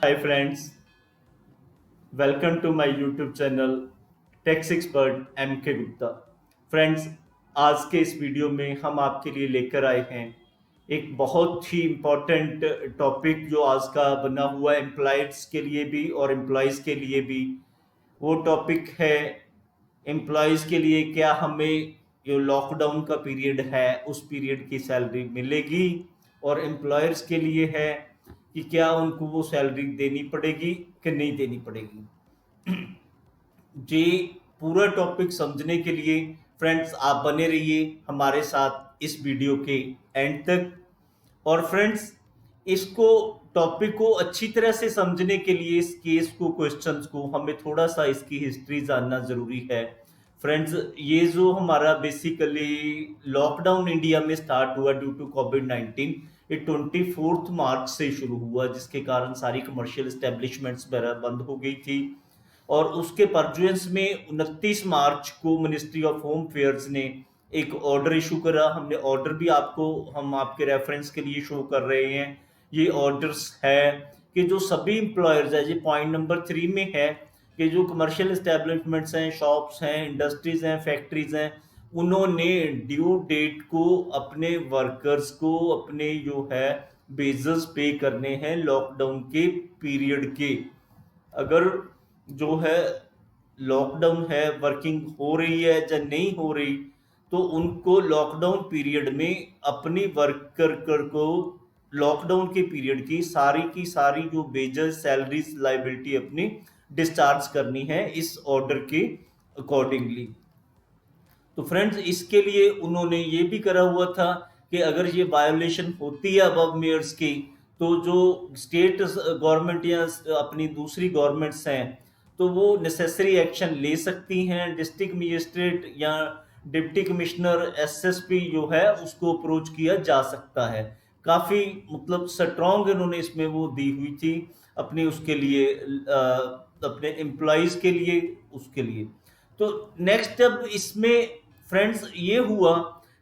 Hi friends, welcome to my YouTube channel tax expert M K Gupta. Friends, आज के इस video में हम आपके लिए लेकर आए हैं एक बहुत ही इम्पोर्टेंट टॉपिक जो आज का बना हुआ है एम्प्लॉयज़ के लिए भी और एम्प्लॉयज़ के लिए भी। वो टॉपिक है एम्प्लॉयज़ के लिए क्या हमें जो लॉकडाउन का पीरियड है उस पीरियड की सैलरी मिलेगी, और एम्प्लॉयर्स के लिए है कि क्या उनको वो सैलरी देनी पड़ेगी कि नहीं देनी पड़ेगी। जी, पूरा टॉपिक समझने के लिए फ्रेंड्स आप बने रहिए हमारे साथ इस वीडियो के एंड तक। और फ्रेंड्स, इसको टॉपिक को अच्छी तरह से समझने के लिए इस केस को क्वेश्चंस को हमें थोड़ा सा इसकी हिस्ट्री जानना ज़रूरी है। फ्रेंड्स, ये जो हमारा बेसिकली लॉकडाउन इंडिया में स्टार्ट हुआ ड्यू टू कोविड-19, ये 24 मार्च से शुरू हुआ, जिसके कारण सारी कमर्शियल इस्टेब्लिशमेंट्स वगैरह बंद हो गई थी। और उसके परजुएंस में 29 मार्च को मिनिस्ट्री ऑफ होम अफेयर्स ने एक ऑर्डर इशू करा। हमने ऑर्डर भी हम आपके रेफरेंस के लिए शो कर रहे हैं। ये ऑर्डर्स है कि जो सभी एम्प्लॉयर्स है, ये पॉइंट नंबर 3 में है कि जो कमर्शियल इस्टेब्लिशमेंट्स हैं, शॉप्स हैं, इंडस्ट्रीज हैं, फैक्ट्रीज हैं, उन्होंने ड्यू डेट को अपने वर्कर्स को अपने जो है बेजस पे करने हैं लॉकडाउन के पीरियड के। अगर जो है लॉकडाउन है, वर्किंग हो रही है या नहीं हो रही, तो उनको लॉकडाउन पीरियड में अपनी वर्कर को लॉकडाउन के पीरियड की सारी जो वेजेस, सैलरीज, लाइबिलिटी अपनी डिस्चार्ज करनी है इस ऑर्डर के अकॉर्डिंगली। तो फ्रेंड्स, इसके लिए उन्होंने ये भी करा हुआ था कि अगर ये वायोलेशन होती है अबव मेयर्स की, तो जो स्टेट गवर्नमेंट या अपनी दूसरी गवर्नमेंट्स हैं, तो वो नेसेसरी एक्शन ले सकती हैं। डिस्ट्रिक्ट मजिस्ट्रेट या डिप्टी कमिश्नर, एसएसपी जो है उसको अप्रोच किया जा सकता है। काफ़ी मतलब स्ट्रॉन्ग इन्होंने इसमें वो दी हुई थी अपने उसके लिए, अपने एम्प्लॉयज़ के लिए, उसके लिए। तो नेक्स्ट अब इसमें फ्रेंड्स ये हुआ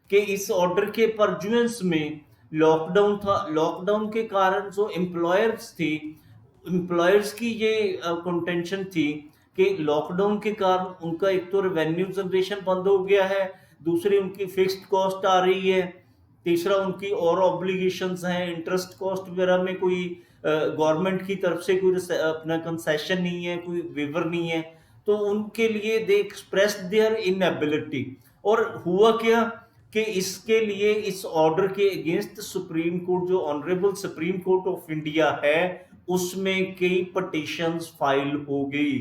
कि इस ऑर्डर के परजुएंस में लॉकडाउन था। लॉकडाउन के कारण जो एम्प्लॉयर्स थी, एम्प्लॉयर्स की ये कंटेंशन थी कि लॉकडाउन के कारण उनका एक तो रेवेन्यू जनरेशन बंद हो गया है, दूसरी उनकी फिक्स्ड कॉस्ट आ रही है, तीसरा उनकी और ऑब्लिगेशंस हैं, इंटरेस्ट कॉस्ट वगैरह में कोई गवर्नमेंट की तरफ से कोई अपना कंसेशन नहीं है, कोई वेवर नहीं है। तो उनके लिए दे एक्सप्रेस देयर इनएबिलिटी। और हुआ क्या कि इसके लिए इस ऑर्डर के अगेंस्ट सुप्रीम कोर्ट, जो honourable supreme court of India है, उसमें कई पटिशंस फाइल हो गई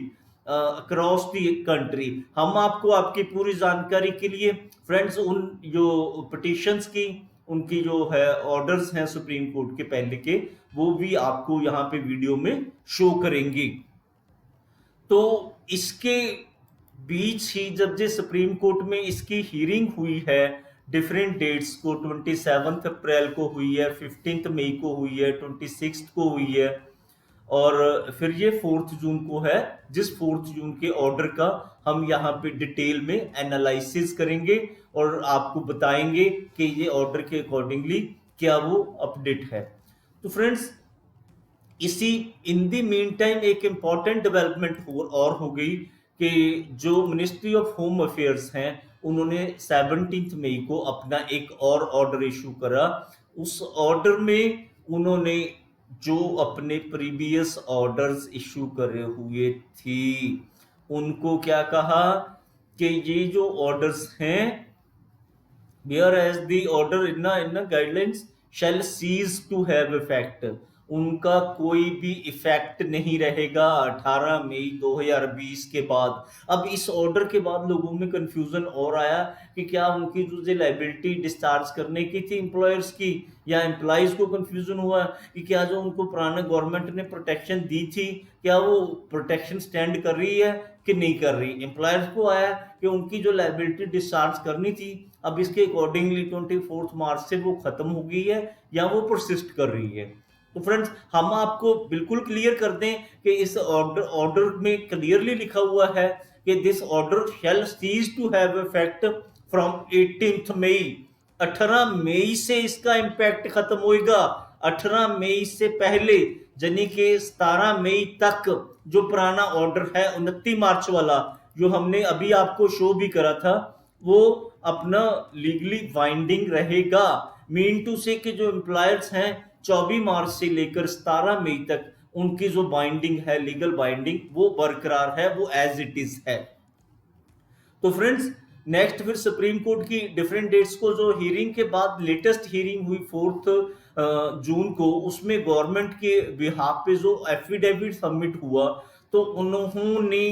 अक्रॉस दी कंट्री। हम आपको आपकी पूरी जानकारी के लिए फ्रेंड्स उन जो पटिशंस की, उनकी जो है ऑर्डर्स हैं सुप्रीम कोर्ट के पहले के, वो भी आपको यहाँ पे वीडियो में शो करेंगे। तो इसके बीच ही जब जे सुप्रीम कोर्ट में इसकी हियरिंग हुई है डिफरेंट डेट्स को, 27 अप्रैल को हुई है, 15 मई को हुई है, 26 को हुई है, और फिर ये 4 जून को है, जिस 4 जून के ऑर्डर का हम यहाँ पे डिटेल में एनालिसिस करेंगे और आपको बताएंगे कि ये ऑर्डर के अकॉर्डिंगली क्या वो अपडेट है। तो फ्रेंड्स, इसी इन दी मीन टाइम एक इम्पॉर्टेंट डेवलपमेंट हो गई कि जो मिनिस्ट्री ऑफ होम अफेयर्स हैं, उन्होंने 17 मई को अपना एक और ऑर्डर इशू करा। उस ऑर्डर में उन्होंने जो अपने प्रीवियस ऑर्डर्स इशू करे हुए थी, उनको क्या कहा कि ये जो ऑर्डर्स हैं, whereas the order in a guidelines shall cease to have effect, उनका कोई भी इफेक्ट नहीं रहेगा 18 मई 2020 के बाद। अब इस ऑर्डर के बाद लोगों में कंफ्यूजन और आया कि क्या उनकी जो लाइबिलिटी डिस्चार्ज करने की थी एम्प्लॉयर्स की, या एम्प्लॉयज को कंफ्यूजन हुआ कि क्या जो उनको पुराना गवर्नमेंट ने प्रोटेक्शन दी थी, क्या वो प्रोटेक्शन स्टैंड कर रही है कि नहीं कर रही। एम्प्लॉयर्स को आया कि उनकी जो लाइबिलिटी डिस्चार्ज करनी थी, अब इसके अकॉर्डिंगली 24 मार्च से वो खत्म हो गई है या वो परसिस्ट कर रही है। तो फ्रेंड्स, हम आपको बिल्कुल क्लियर कर दें कि इस ऑर्डर में क्लियरली लिखा हुआ है कि this order shall cease to have effect from 18 May. 18 मई से इसका इंपैक्ट खत्म होएगा। 18 मई से पहले यानी कि 17 मई तक जो पुराना ऑर्डर है 29 मार्च वाला जो हमने अभी आपको शो भी करा था, वो अपना लीगली बाइंडिंग रहेगा। मीन टू से कि जो एम्प्लॉयर्स हैं 24 मार्च से लेकर 17 मई तक उनकी जो बाइंडिंग है, लीगल बाइंडिंग, वो बरकरार है, वो एज इट इज है। तो फ्रेंड्स नेक्स्ट फिर सुप्रीम कोर्ट की डिफरेंट डेट्स को जो हियरिंग के बाद लेटेस्ट हियरिंग हुई 4 जून को, उसमें गवर्नमेंट के बिहाफ पे जो एफिडेविट सबमिट हुआ, तो उन्होंने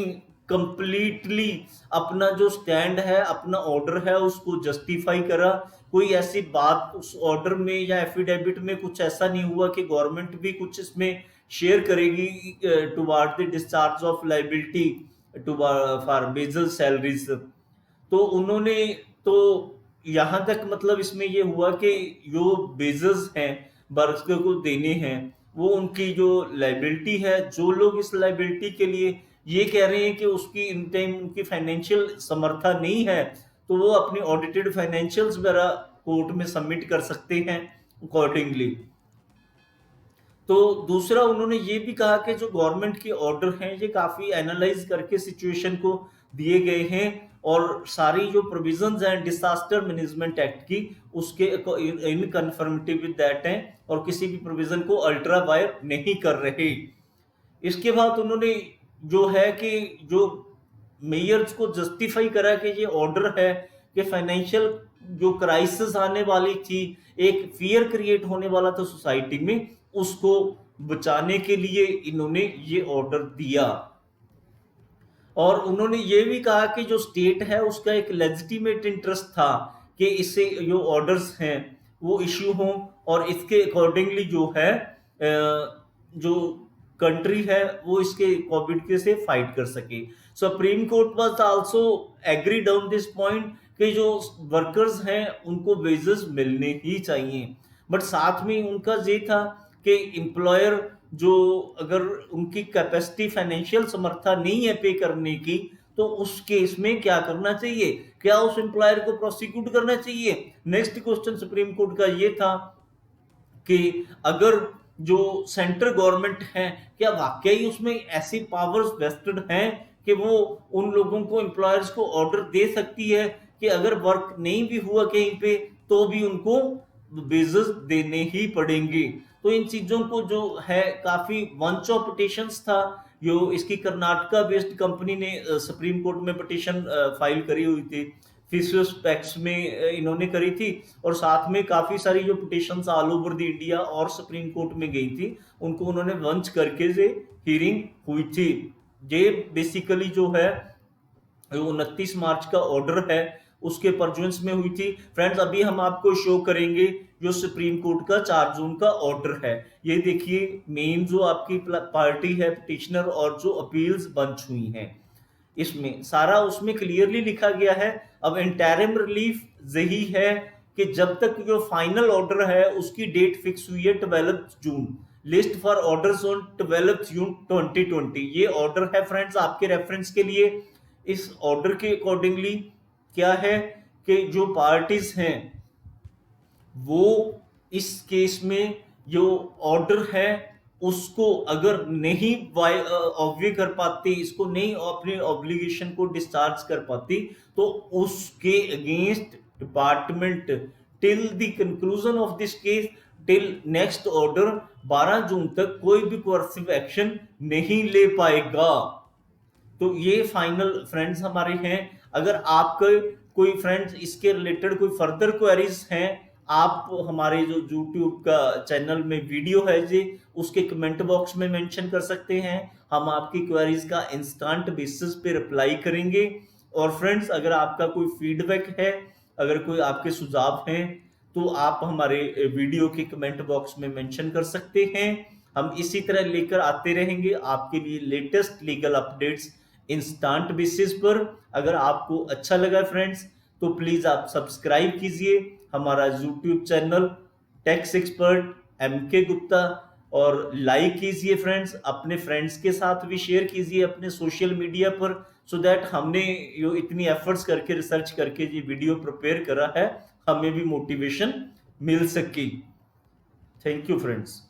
कंप्लीटली अपना जो स्टैंड है, अपना ऑर्डर है, उसको जस्टिफाई करा। कोई ऐसी बात उस ऑर्डर में या एफिडेविट में कुछ ऐसा नहीं हुआ कि गवर्नमेंट भी कुछ इसमें शेयर करेगी toward the discharge of liability to for bezel salaries. तो उन्होंने तो यहाँ तक मतलब इसमें ये हुआ कि जो बेजल्स हैं वर्कर को देने हैं, वो उनकी जो लाइबिलिटी है, जो लोग इस लाइबिलिटी के लिए ये कह रहे हैं कि उसकी इन टाइम उनकी फाइनेंशियल समर्था नहीं है, तो वो अपनी ऑडिटेड फाइनेंशियल्स वगैरह कोर्ट में सबमिट कर सकते हैं अकॉर्डिंगली। तो दूसरा उन्होंने ये भी कहा कि जो गवर्नमेंट के ऑर्डर हैं ये काफी एनालाइज करके सिचुएशन को दिए गए हैं, और सारी जो प्रोविजंस हैं डिजास्टर मैनेजमेंट एक्ट की, उसके इन कन्फर्मिटी विद दैट हैं, और किसी भी प्रोविजन को अल्ट्रा वायर नहीं कर रहे। इसके बाद उन्होंने जो है कि जो मेयर्स को जस्टिफाई करा कि ये ऑर्डर है कि फाइनेंशियल जो क्राइसिस आने वाली थी, एक फियर क्रिएट होने वाला था सोसाइटी में, उसको बचाने के लिए इन्होंने ये ऑर्डर दिया। और उन्होंने ये भी कहा कि जो स्टेट है उसका एक लेजिटिमेट इंटरेस्ट था कि इससे जो ऑर्डर्स हैं वो इश्यू हों, और इसके अकॉर्डिंगली जो है जो कंट्री है वो इसके कोविड से फाइट कर सके। Supreme court was also agreed on this point कि जो वर्कर्स हैं उनको वेजेस मिलने ही चाहिए, बट साथ में उनका ये था कि एम्प्लॉयर जो अगर उनकी कैपेसिटी फाइनेंशियल समर्था नहीं है पे करने की, तो उस केस में क्या करना चाहिए, क्या उस एम्प्लॉयर को प्रोसिक्यूट करना चाहिए। नेक्स्ट क्वेश्चन सुप्रीम कोर्ट का ये था कि अगर जो सेंट्रल गवर्नमेंट है, क्या वाकई उसमें ऐसी पावर्स वेस्टेड हैं कि वो उन लोगों को, एम्प्लॉयर्स को ऑर्डर दे सकती है कि अगर वर्क नहीं भी हुआ कहीं पे तो भी उनको वेजेस देने ही पड़ेंगे। तो इन चीजों को जो है काफी बंच ऑफ पिटिशंस था, जो इसकी कर्नाटका बेस्ड कंपनी ने सुप्रीम कोर्ट में पिटिशन फाइल करी हुई थी, फिशर्स पैक्स में इन्होंने करी थी, और साथ में काफी सारी जो petitions all over the India और सुप्रीम कोर्ट में गई थी, उनको उन्होंने बंच करके से हियरिंग हुई थी। ये बेसिकली जो है 29 मार्च का ऑर्डर है उसके परजुएंस में हुई थी। फ्रेंड्स अभी हम आपको शो करेंगे जो सुप्रीम कोर्ट का 4 जून का ऑर्डर है। ये देखिए मेन जो आपकी पार्टी है पिटिशनर और जो अपील्स बंच हुई हैं, इसमें सारा उसमें क्लियरली लिखा गया है। अब इंटरिम रिलीफ यही है कि जब तक जो फाइनल ऑर्डर है उसकी डेट फिक्स हुई है 12 जून, लिस्ट फॉर ऑर्डर्स ऑन 12 जून 2020। ये ऑर्डर है फ्रेंड्स आपके रेफरेंस के लिए। इस ऑर्डर के अकॉर्डिंगली क्या है कि जो पार्टीज हैं वो इस केस में जो ऑर्डर है उसको अगर नहीं ऑब्वे कर पाती, इसको नहीं अपने ऑब्लिगेशन को डिस्चार्ज कर पाती, तो उसके against department till the conclusion of this case, till next order 12 जून तक कोई भी कोर्सिव एक्शन नहीं ले पाएगा। तो ये फाइनल फ्रेंड्स हमारे हैं। अगर आपके कोई फ्रेंड्स इसके रिलेटेड कोई फर्दर क्वेरीज हैं, आप हमारे जो YouTube का चैनल में वीडियो है जी उसके कमेंट बॉक्स में मेंशन कर सकते हैं। हम आपकी क्वेरीज का इंस्टेंट बेसिस पे रिप्लाई करेंगे। और फ्रेंड्स अगर आपका कोई फीडबैक है, अगर कोई आपके सुझाव हैं, तो आप हमारे वीडियो के कमेंट बॉक्स में मेंशन कर सकते हैं। हम इसी तरह लेकर आते रहेंगे आपके लिए latest legal updates instant basis पर। अगर आपको अच्छा लगा फ्रेंड्स तो प्लीज आप सब्सक्राइब कीजिए हमारा YouTube channel tax expert MK Gupta, और लाइक कीजिए फ्रेंड्स, अपने फ्रेंड्स के साथ भी शेयर कीजिए अपने सोशल मीडिया पर, सो दैट हमने जो इतनी एफर्ट्स करके रिसर्च करके ये वीडियो प्रिपेयर करा है, हमें भी मोटिवेशन मिल सके। Thank you friends.